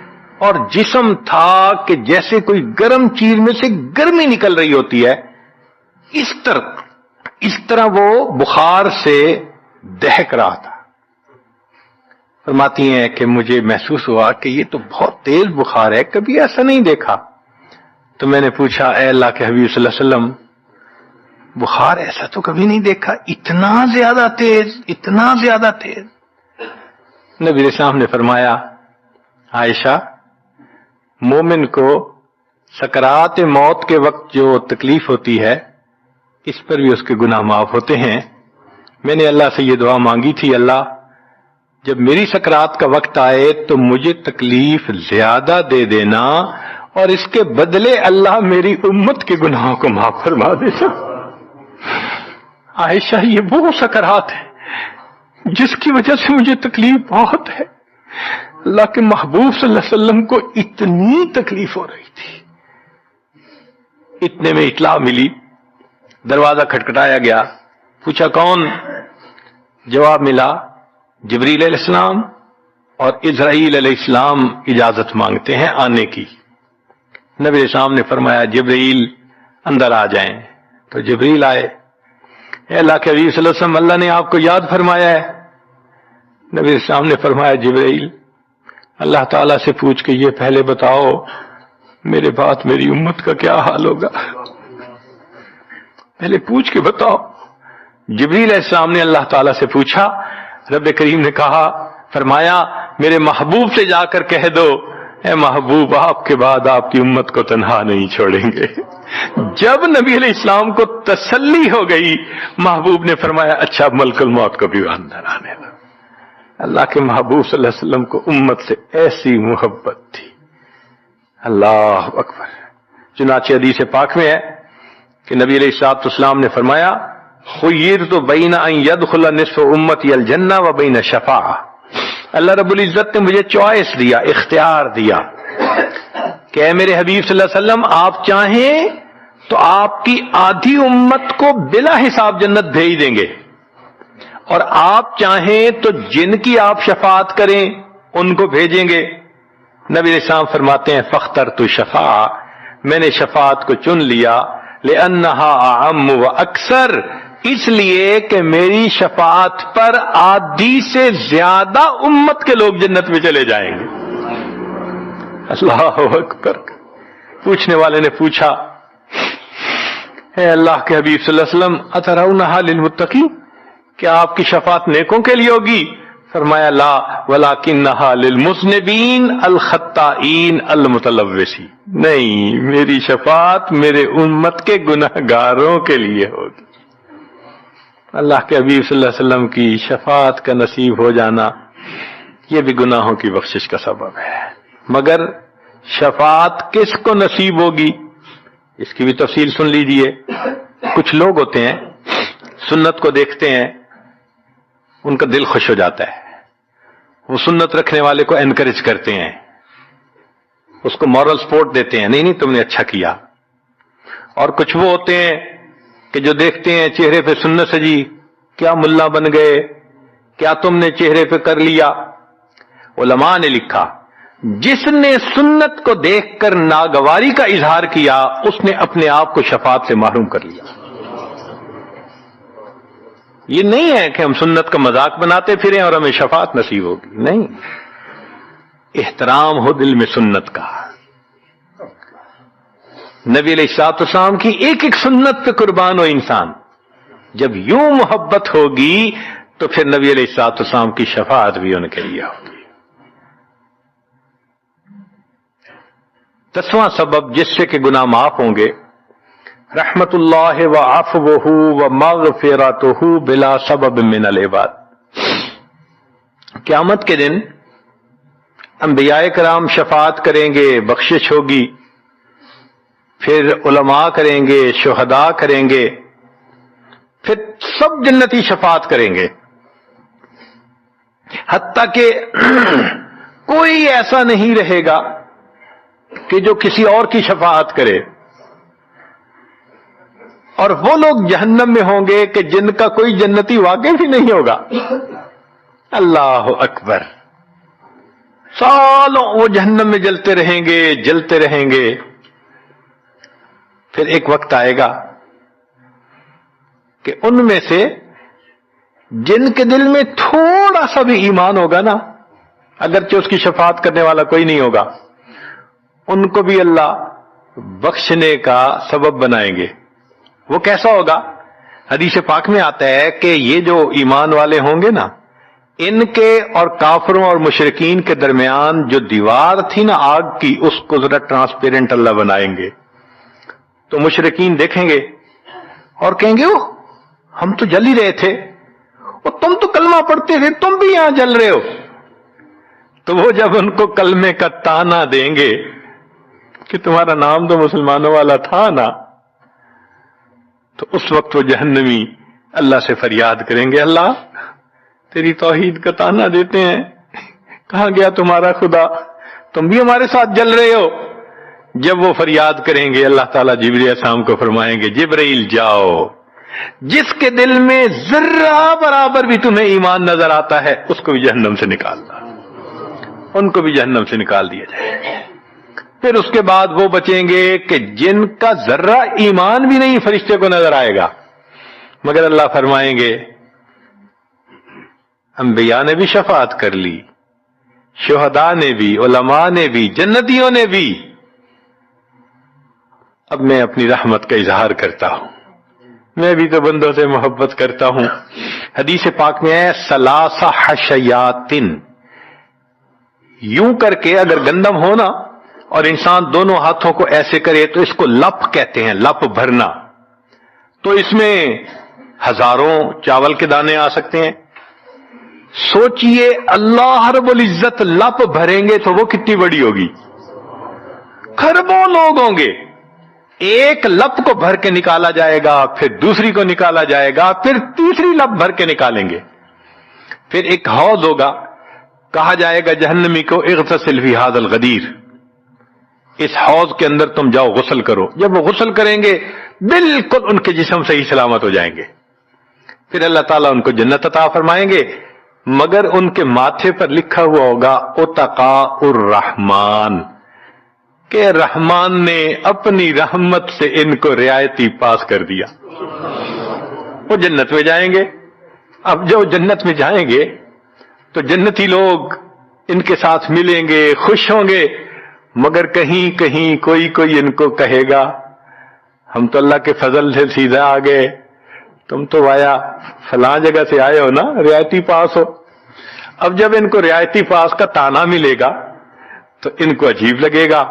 اور جسم تھا کہ جیسے کوئی گرم چیز میں سے گرمی نکل رہی ہوتی ہے، اس طرح وہ بخار سے دہک رہا تھا۔ فرماتی ہیں کہ مجھے محسوس ہوا کہ یہ تو بہت تیز بخار ہے، کبھی ایسا نہیں دیکھا۔ تو میں نے پوچھا اے اللہ کے حبیب صلی اللہ علیہ وسلم بخار ایسا تو کبھی نہیں دیکھا، اتنا زیادہ تیز، اتنا زیادہ تیز؟ نبی علیہ السلام نے فرمایا عائشہ، مومن کو سکرات موت کے وقت جو تکلیف ہوتی ہے اس پر بھی اس کے گناہ معاف ہوتے ہیں۔ میں نے اللہ سے یہ دعا مانگی تھی، اللہ جب میری سکرات کا وقت آئے تو مجھے تکلیف زیادہ دے دینا، اور اس کے بدلے اللہ میری امت کے گناہوں کو معاف فرما دینا۔ عائشہ یہ وہ سکرات ہے جس کی وجہ سے مجھے تکلیف بہت ہے، اللہ کے محبوب صلی اللہ علیہ وسلم کو اتنی تکلیف ہو رہی تھی۔ اتنے میں اطلاع ملی، دروازہ کھٹکھٹایا گیا، پوچھا کون؟ جواب ملا جبریل علیہ السلام اور اسرائیل علیہ السلام اجازت مانگتے ہیں آنے کی۔ نبی علیہ السلام نے فرمایا جبریل اندر آ جائیں، تو جبریل آئے۔ اے اللہ کے حبیب صلی اللہ علیہ وسلم اللہ نے آپ کو یاد فرمایا ہے؟ نبی علیہ السلام نے فرمایا جبریل اللہ تعالیٰ سے پوچھ کے یہ پہلے بتاؤ میرے بعد میری امت کا کیا حال ہوگا، پہلے پوچھ کے بتاؤ۔ جبریل علیہ السلام نے اللہ تعالیٰ سے پوچھا، رب کریم نے کہا، فرمایا میرے محبوب سے جا کر کہہ دو اے محبوب آپ کے بعد آپ کی امت کو تنہا نہیں چھوڑیں گے۔ جب نبی علیہ السلام کو تسلی ہو گئی، محبوب نے فرمایا اچھا ملک الموت کو بھی اندر آنے دو۔ اللہ کے محبوب صلی اللہ علیہ وسلم کو امت سے ایسی محبت تھی، اللہ اکبر۔ چنانچہ حدیث پاک میں ہے کہ نبی علیہ الصلوۃ والسلام نے فرمایا خیرت بین ان یدخل نصف امتی الجنہ و بین شفاعہ، اللہ رب العزت نے مجھے چوائس دیا، اختیار دیا کہ اے میرے حبیب صلی اللہ علیہ وسلم آپ چاہیں تو آپ کی آدھی امت کو بلا حساب جنت بھیج دیں گے، اور آپ چاہیں تو جن کی آپ شفاعت کریں ان کو بھیجیں گے۔ نبی علیہ السلام فرماتے ہیں فاخترت شفاعہ، میں نے شفاعت کو چن لیا، لأنہا اعم و اکثر، اس لیے کہ میری شفاعت پر آدھی سے زیادہ امت کے لوگ جنت میں چلے جائیں گے۔ اللہ اکبر۔ پوچھنے والے نے پوچھا اے اللہ کے حبیب صلی اللہ علیہ وسلم اترونہا للمتقین، کیا آپ کی شفاعت نیکوں کے لیے ہوگی؟ فرمایا لا ولکنہا للمذنبین الخطائین المتلوثین، نہیں، میری شفاعت میرے امت کے گناہگاروں کے لیے ہوگی۔ اللہ کے حبیب صلی اللہ علیہ وسلم کی شفاعت کا نصیب ہو جانا یہ بھی گناہوں کی بخشش کا سبب ہے۔ مگر شفاعت کس کو نصیب ہوگی اس کی بھی تفصیل سن لیجئے۔ کچھ لوگ ہوتے ہیں سنت کو دیکھتے ہیں ان کا دل خوش ہو جاتا ہے، وہ سنت رکھنے والے کو انکریج کرتے ہیں، اس کو مورل سپورٹ دیتے ہیں، نہیں تم نے اچھا کیا۔ اور کچھ وہ ہوتے ہیں کہ جو دیکھتے ہیں چہرے پہ سنت سجی، کیا ملا بن گئے، کیا تم نے چہرے پہ کر لیا۔ علماء نے لکھا جس نے سنت کو دیکھ کر ناگواری کا اظہار کیا اس نے اپنے آپ کو شفاعت سے محروم کر لیا۔ یہ نہیں ہے کہ ہم سنت کا مذاق بناتے پھریں اور ہمیں شفاعت نصیب ہوگی، نہیں، احترام ہو دل میں سنت کا۔ نبی علیہ الصلوۃ والسلام کی ایک ایک سنت پہ قربان ہو انسان، جب یوں محبت ہوگی تو پھر نبی علیہ الصلوۃ والسلام کی شفاعت بھی ان کے لیے ہوگی۔ 10واں سبب جس سے کہ گناہ معاف ہوں گے، رحمت اللہ و عفوہ و مغفرتہ بلا سبب من العباد۔ قیامت کے دن انبیاء کرام شفاعت کریں گے، بخشش ہوگی، پھر علماء کریں گے، شہداء کریں گے، پھر سب جنتی شفاعت کریں گے، حتیٰ کہ کوئی ایسا نہیں رہے گا کہ جو کسی اور کی شفاعت کرے، اور وہ لوگ جہنم میں ہوں گے کہ جن کا کوئی جنتی واقف ہی نہیں ہوگا۔ اللہ اکبر۔ سالوں وہ جہنم میں جلتے رہیں گے، جلتے رہیں گے، پھر ایک وقت آئے گا کہ ان میں سے جن کے دل میں تھوڑا سا بھی ایمان ہوگا نا، اگرچہ اس کی شفاعت کرنے والا کوئی نہیں ہوگا، ان کو بھی اللہ بخشنے کا سبب بنائیں گے۔ وہ کیسا ہوگا؟ حدیث پاک میں آتا ہے کہ یہ جو ایمان والے ہوں گے نا، ان کے اور کافروں اور مشرکین کے درمیان جو دیوار تھی نا آگ کی، اس کو ذرا ٹرانسپیرنٹ اللہ بنائیں گے، تو مشرکین دیکھیں گے اور کہیں گے اوہ ہم تو جل ہی رہے تھے، اور تم تو کلمہ پڑھتے تھے، تم بھی یہاں جل رہے ہو۔ تو وہ جب ان کو کلمے کا تانا دیں گے کہ تمہارا نام تو مسلمانوں والا تھا نا، تو اس وقت وہ جہنمی اللہ سے فریاد کریں گے، اللہ تیری توحید کا تانا دیتے ہیں، کہاں گیا تمہارا خدا، تم بھی ہمارے ساتھ جل رہے ہو۔ جب وہ فریاد کریں گے اللہ تعالیٰ جبریل علیہ السلام کو فرمائیں گے جبرائیل جاؤ، جس کے دل میں ذرہ برابر بھی تمہیں ایمان نظر آتا ہے اس کو بھی جہنم سے نکالنا، ان کو بھی جہنم سے نکال دیا جائے۔ پھر اس کے بعد وہ بچیں گے کہ جن کا ذرہ ایمان بھی نہیں فرشتے کو نظر آئے گا، مگر اللہ فرمائیں گے انبیاء نے بھی شفاعت کر لی، شہداء نے بھی، علماء نے بھی، جنتیوں نے بھی، اب میں اپنی رحمت کا اظہار کرتا ہوں، میں بھی تو بندوں سے محبت کرتا ہوں۔ حدیث پاک میں ہے ثلاث حشیات، یوں کر کے اگر گندم ہونا اور انسان دونوں ہاتھوں کو ایسے کرے تو اس کو لپ کہتے ہیں، لپ بھرنا، تو اس میں ہزاروں چاول کے دانے آ سکتے ہیں۔ سوچئے اللہ رب العزت لپ بھریں گے تو وہ کتنی بڑی ہوگی، کھربوں لوگ ہوں گے، ایک لپ کو بھر کے نکالا جائے گا، پھر دوسری کو نکالا جائے گا، پھر تیسری لپ بھر کے نکالیں گے. پھر ایک حوض ہوگا، کہا جائے گا جہنمی کو اغتسل فی ھذا الغدیر، اس حوض کے اندر تم جاؤ غسل کرو. جب وہ غسل کریں گے بالکل ان کے جسم صحیح سلامت ہو جائیں گے. پھر اللہ تعالیٰ ان کو جنت عطا فرمائیں گے، مگر ان کے ماتھے پر لکھا ہوا ہوگا اتقاء الرحمن، کہ رحمان نے اپنی رحمت سے ان کو رعایتی پاس کر دیا. وہ جنت میں جائیں گے. اب جو جنت میں جائیں گے تو جنتی لوگ ان کے ساتھ ملیں گے، خوش ہوں گے، مگر کہیں کہیں کوئی ان کو کہے گا ہم تو اللہ کے فضل سے سیدھا آ گئے، تم تو آیا فلاں جگہ سے آئے ہو نا، رعایتی پاس ہو. اب جب ان کو رعایتی پاس کا تانا ملے گا تو ان کو عجیب لگے گا.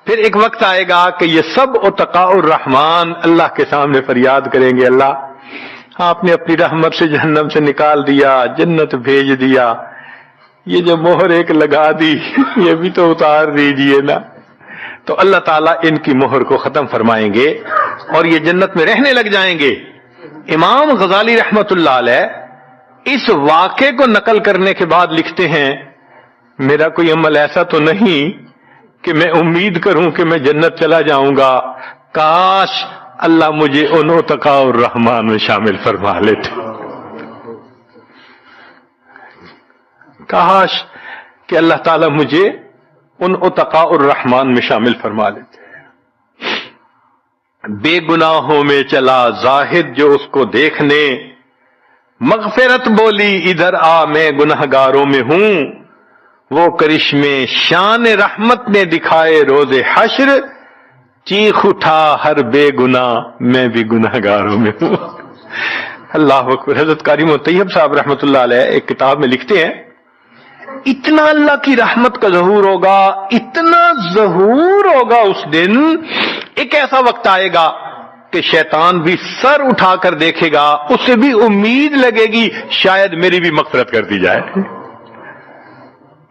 پھر ایک وقت آئے گا کہ یہ سب اتقاء الرحمن اللہ کے سامنے فریاد کریں گے، اللہ آپ نے اپنی رحمت سے جہنم سے نکال دیا، جنت بھیج دیا، یہ جو مہر ایک لگا دی یہ بھی تو اتار دیجئے نا. تو اللہ تعالیٰ ان کی مہر کو ختم فرمائیں گے اور یہ جنت میں رہنے لگ جائیں گے. امام غزالی رحمت اللہ علیہ اس واقعے کو نقل کرنے کے بعد لکھتے ہیں میرا کوئی عمل ایسا تو نہیں کہ میں امید کروں کہ میں جنت چلا جاؤں گا، کاش اللہ مجھے ان اتقاء الرحمن میں شامل فرما لیتے، کاش کہ اللہ تعالیٰ مجھے ان اتقاء الرحمن میں شامل فرما لیتے. بے گناہوں میں چلا زاہد جو اس کو دیکھنے، مغفرت بولی ادھر آ میں گنہگاروں میں ہوں، وہ کرشمے شان رحمت نے دکھائے روز حشر، چیخ اٹھا ہر بے گناہ میں بھی گنہگاروں میں ہوں. اللہ اکبر. حضرت قاری طیب صاحب رحمت اللہ علیہ ایک کتاب میں لکھتے ہیں اتنا اللہ کی رحمت کا ظہور ہوگا، اتنا ظہور ہوگا اس دن، ایک ایسا وقت آئے گا کہ شیطان بھی سر اٹھا کر دیکھے گا، اسے بھی امید لگے گی شاید میری بھی مغفرت کر دی جائے.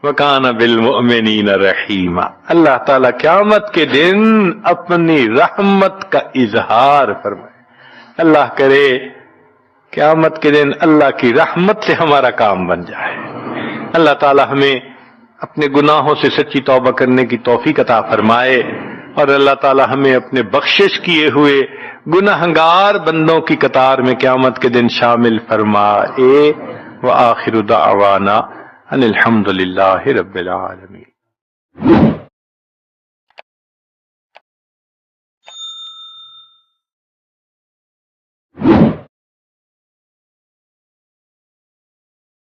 وَكَانَ بِالْمُؤْمِنِينَ رَحِيمًا. اللہ تعالیٰ قیامت کے دن اپنی رحمت کا اظہار فرمائے. اللہ کرے قیامت کے دن اللہ کی رحمت سے ہمارا کام بن جائے. اللہ تعالیٰ ہمیں اپنے گناہوں سے سچی توبہ کرنے کی توفیق عطا فرمائے، اور اللہ تعالیٰ ہمیں اپنے بخشش کیے ہوئے گنہگار بندوں کی قطار میں قیامت کے دن شامل فرمائے. وآخر دعوانا ان الحمد للہ رب العالمین.